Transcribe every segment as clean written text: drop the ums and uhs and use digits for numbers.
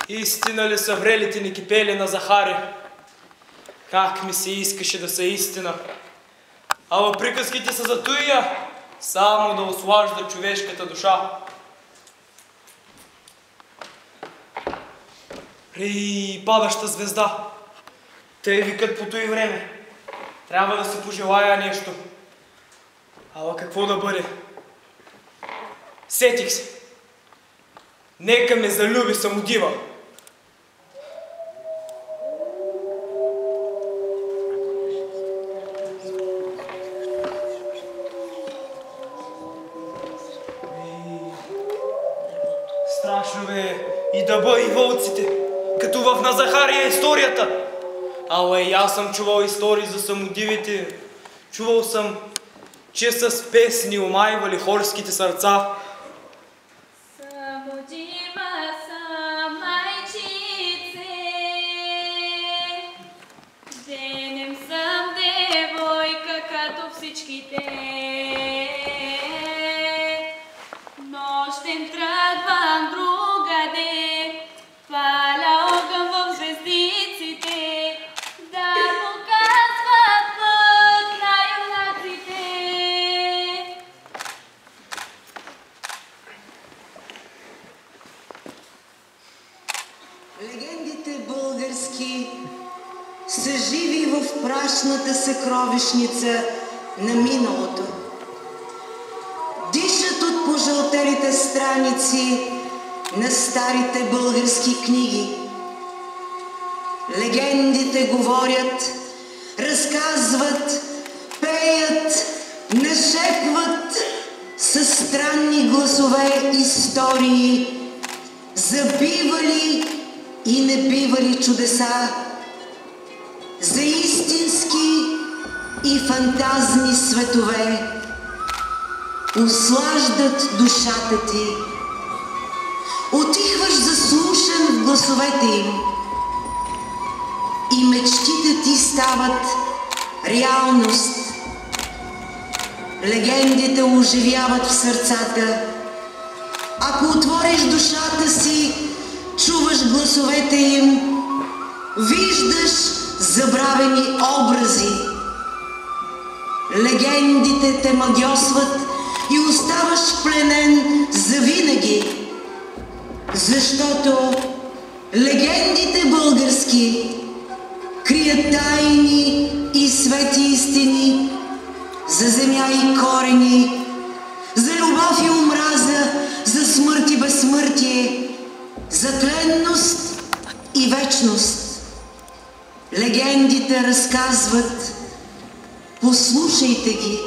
Истина ли са врелите ни кипели на Захари? Как ми се искаше да са истина. Ама приказките са за туя, само да ослажда човешката душа. При падаща звезда, те викат по той време. Трябва да се пожелая нещо. Ала какво да бъде? Сетих се. Нека ме залюби самодива. Страшно бе и дъба, и вълците, като в на Захария историята. Ала и аз съм чувал истории за самодивите. Чувал съм, че с песни омайвали хорските сърца. Самодима съм, майчице, денем съм девойка като всичките. Нощем тръгвам другаде, паля огън в звездиците, да показват път на юнаците. Легендите български са живи в прашната съкровищница на миналото. Дишат от пожълтелите страници на старите български книги. Легендите говорят, разказват, пеят, нашепват със странни гласове истории за бивали и небивали чудеса, за истински и фантазни светове. Услаждат душата ти. Отихваш заслушан в гласовете им и мечтите ти стават реалност. Легендите оживяват в сърцата. Ако отвориш душата си, чуваш гласовете им, виждаш забравени образи. Легендите те магьосват и оставаш пленен завинаги, защото легендите български крият тайни и свети истини за земя и корени, за любов и омраза, за смърт и безсмъртие, за тленност и вечност. Легендите разказват, послушайте ги.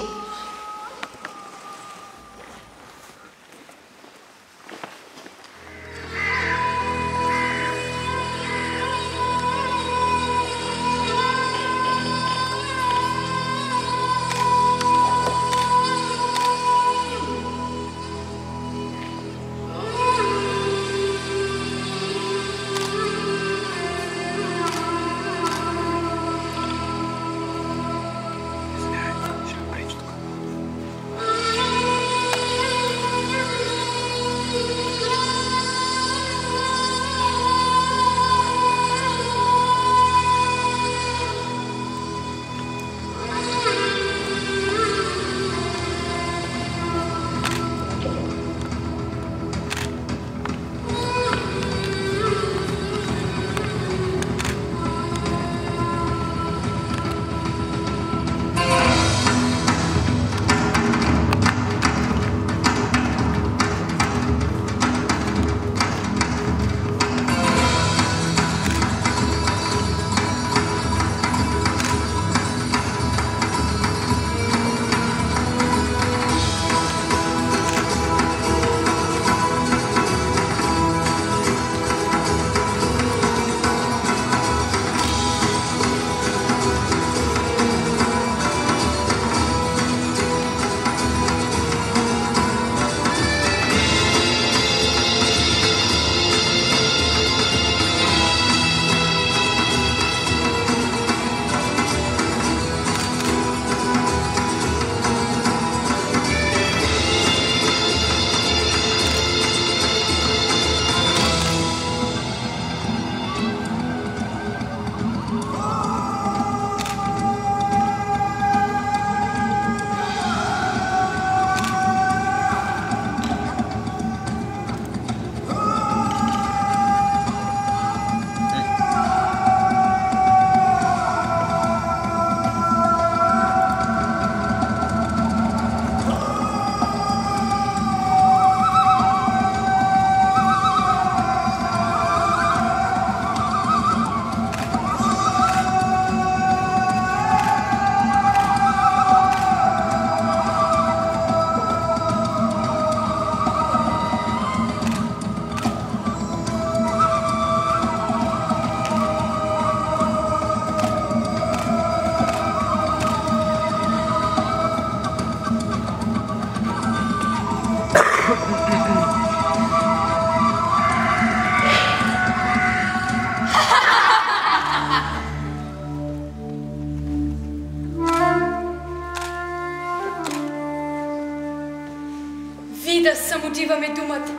и да самодиваме думата.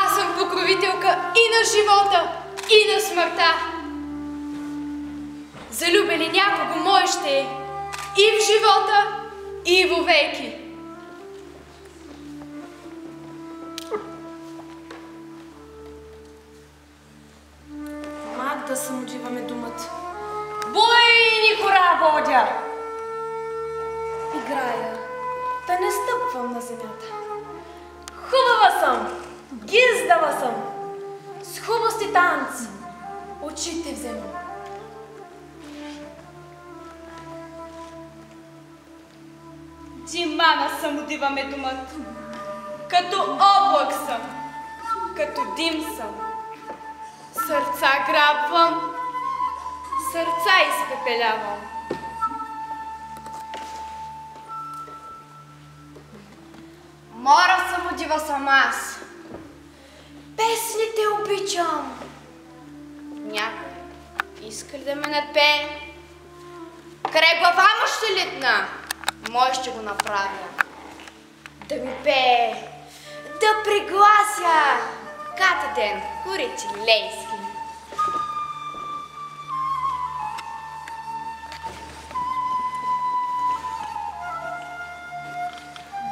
Аз съм покровителка и на живота, и на смъртта. Залюбили някого мой ще е и в живота, и вовеки. Мак да самодиваме думата. Бойни хора водя! Играя, да не стъпвам на земята. Хубава съм, гиздава съм, с хубости танци, очите вземам. Димана самодиваме думата. Като облак съм, като дим съм. Сърца грабвам, сърца изпепелявам. Мора самодива съм аз. Песните обичам. Някой иска ли да ме надпее? Край глава му ще литна. Мой ще го направя. Да ми пее, да приглася. Катеден, курици лейски.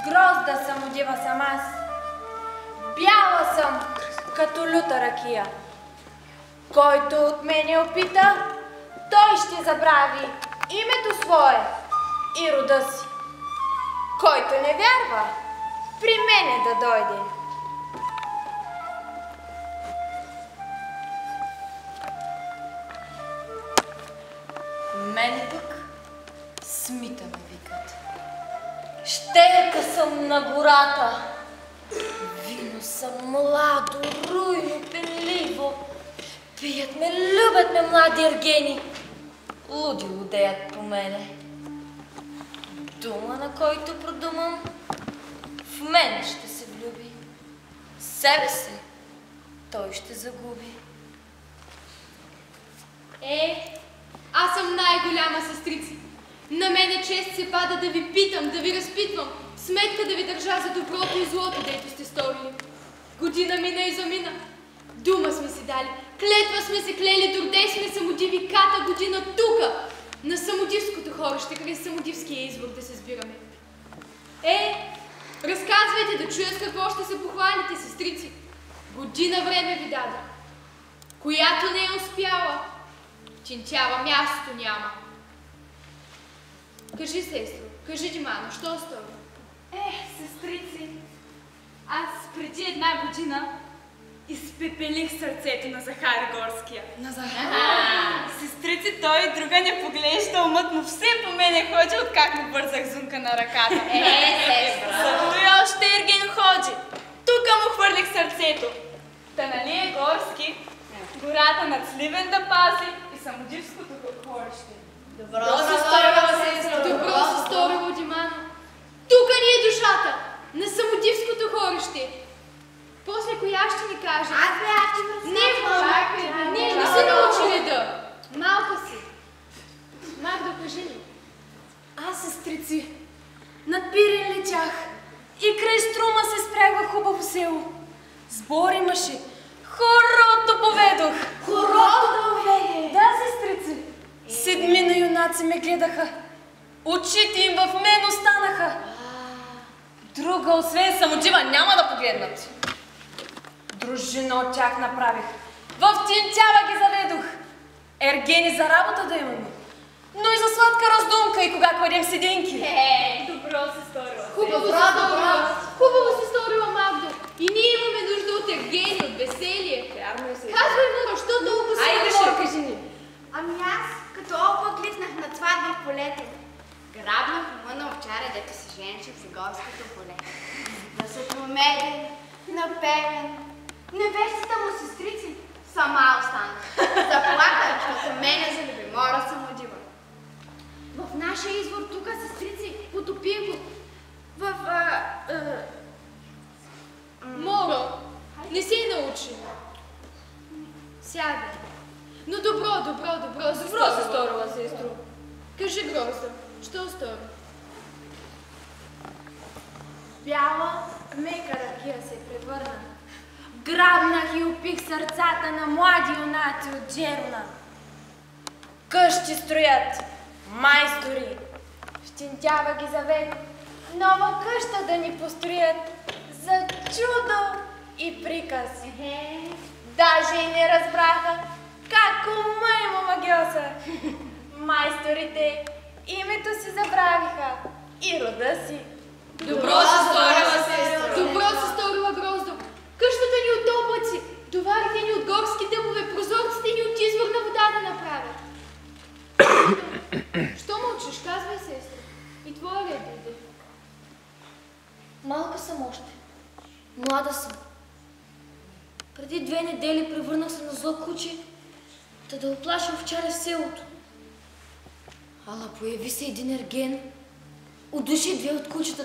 Грозда самодива съм аз. Бяла съм, като люта ракия. Който от мене опита, той ще забрави името свое и рода си. Който не вярва, при мене да дойде. Мене пък Смита ме викат. Щека съм на гората. Вино съм младо, руйно, пенливо. Пият ме, любят ме млади ергени. Луди лудеят по мене. Дума, на който продумам, в мен ще се влюби. Себе си той ще загуби. Аз съм най-голяма сестрици. На мене чест се пада да ви питам, да ви разпитвам, сметка да ви държа за доброто и злото, дето сте сторили. Година мина и замина. Дума сме си дали, клетва сме се клели, дорде сме самодиви, ката година тука, на самодивското хорище, край самодивския извор да се сбираме. Разказвайте да чуя с какво ще се похвалите, сестрици. Година време ви дадох. Която не е успяла, чинчава място няма. Кажи, сестро, кажи, Димано, що става? Сестрици, аз преди една година изпепелих сърцето на Захари Горския. На Захари? Сестрици, той и друга не поглежда, умът му все по мене ходи, откак му бързах зунка на ръката. Сестра. Зато и още ерген ходи. Тука му хвърлих сърцето. Та нали е Горски, гората над Сливен да пази и самодивското хорище. Добро се сторила, сестра. Добро се сторило, Димано. Тука ни е душата, на самодивското хорище. После коя ще ни каже? Аз бях ти разказвам. Не са научили да. Малка си. Магдо, кажи ни. Аз, сестрици, над Пирин летях и край Струма се спрях в хубаво село. Сбор имаше. Хорото поведох. Хорото поведе. Да, сестрици. Седмина юнаци ме гледаха. Очите им в мен останаха. Друга, освен самодива, няма да погледнат. Дружина от тях направих. В Тинтява ги заведох. Ергени за работа да имаме. Но и за сладка раздумка и кога кладем сединки. Добро се сторила. Хубаво се сторила, Магдо. И ние имаме нужда от ергени, от веселие. Казвай, Муро, що толкова си Айде, кажи ни. Ами аз, като облак литнах на сватба в полето. Грабнах ума на овчаря, дето се женеше в горското поле. Да се помеден, напевен. Невестата му сестрици сама остана. Заплака, защото мене залюби, мора самодива. В нашия извор тука, сестрици, потопи го. Моро, не си научи. Сядай. Но добро се сторила, сестро. Кажи, Грозда, що стори? Бяла мека ракия се превърна. Грабнах и опих сърцата на млади юнаци от Джеруна. Къщи строят, майстори. Щентява ги завет. Нова къща да ни построят за чудо и приказ. Даже и не разбраха как ума им омагьоса. Майсторите името си забравиха и рода си. Добро се сторила, сестро. Добро се сторила, Гроздо. Къщата ни от облаци, товарите ни от горски дъбове, прозорците ни от изворна вода да направят. Що мълчиш? Казвай, сестро. И твоя ред дойде. Малка съм още. Млада съм. Преди 2 недели превърнах се на зло куче, да оплаша овчаря в селото. Ала появи се един ерген, удуши 2 от кучетата